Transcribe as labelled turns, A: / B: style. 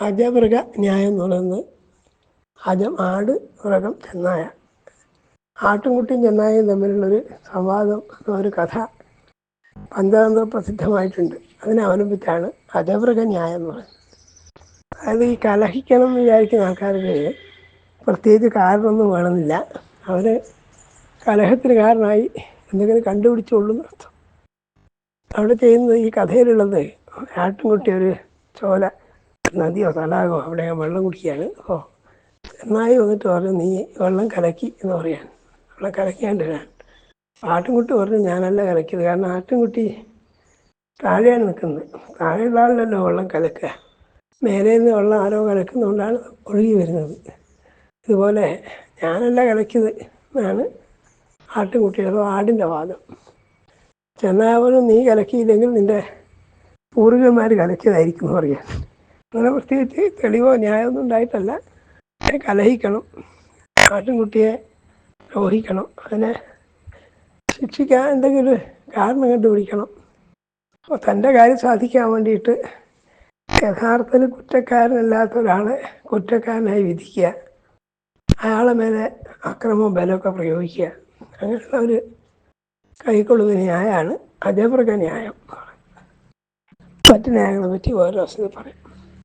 A: അജമൃഗ ന്യായം എന്ന് പറയുന്നത് ആട്, മൃഗം, ചെന്നായ. ആട്ടുംകുട്ടിയും ചെന്നായയും തമ്മിലുള്ളൊരു സംവാദം എന്നൊരു കഥ പഞ്ചതന്ത്ര പ്രസിദ്ധമായിട്ടുണ്ട്. അതിനെ അവലംബിച്ചാണ് അജമൃഗ ന്യായം എന്ന് പറയുന്നത്. അതായത് ഈ കലഹിക്കണം എന്ന് വിചാരിക്കുന്ന ആൾക്കാർക്ക് പ്രത്യേകിച്ച് കാരണമൊന്നും വേണമെന്നില്ല. അവർ കലഹത്തിന് കാരണമായി എന്തെങ്കിലും കണ്ടുപിടിച്ചുള്ളൂ എന്നർത്ഥം. അവിടെ ചെയ്യുന്നത്, ഈ കഥയിലുള്ളത്, ആട്ടിൻകുട്ടി ഒരു ചോല, നദിയോ തടാകമോ അവിടെ വെള്ളം കുടിക്കുകയാണ്. ചെന്നായി വന്നിട്ട് പറഞ്ഞു, നീ വെള്ളം കലക്കി എന്ന് പറയാൻ. വെള്ളം കലക്കിയാണ്ട് വരാൻ. ആട്ടിൻകുട്ടി പറഞ്ഞു, ഞാനല്ല കലക്കിയത്. കാരണം ആട്ടിൻകുട്ടി താഴെയാണ് നിൽക്കുന്നത്, താഴെയുള്ള ആളിലല്ലോ വെള്ളം കലക്കുക. മേലെ നിന്ന് വെള്ളം ആരോ കലക്കുന്നതുകൊണ്ടാണ് ഒഴുകി വരുന്നത്. ഇതുപോലെ ഞാനല്ല കലക്കിയത് എന്നാണ് ആട്ടിൻകുട്ടിയുടെ ആടിൻ്റെ വാദം. ചെന്നായവനും നീ കലക്കിയില്ലെങ്കിൽ നിൻ്റെ പൂർവികന്മാർ കലക്കിയതായിരിക്കും എന്ന് പറയാൻ. അങ്ങനെ പ്രത്യേകിച്ച് തെളിവോ ന്യായമൊന്നും ഉണ്ടായിട്ടല്ല. കലഹിക്കണം, ആട്ടിൻകുട്ടിയെ ദ്രോഹിക്കണം, അതിനെ ശിക്ഷിക്കാൻ എന്തെങ്കിലും ഒരു കാരണം കണ്ടുപിടിക്കണം. അപ്പോൾ തൻ്റെ കാര്യം സാധിക്കാൻ വേണ്ടിയിട്ട് യഥാർത്ഥത്തിൽ കുറ്റക്കാരനല്ലാത്ത ഒരാളെ കുറ്റക്കാരനായി വിധിക്കുക, അയാളെ മേലെ അക്രമവും ബലമൊക്കെ പ്രയോഗിക്കുക, അങ്ങനെയുള്ള ഒരു കൈക്കൊള്ളുന്ന ന്യായമാണ് അജമൃഗ ന്യായം. മറ്റു ന്യായങ്ങളെ പറ്റി ഓരോ ദിവസത്തിൽ പറയും.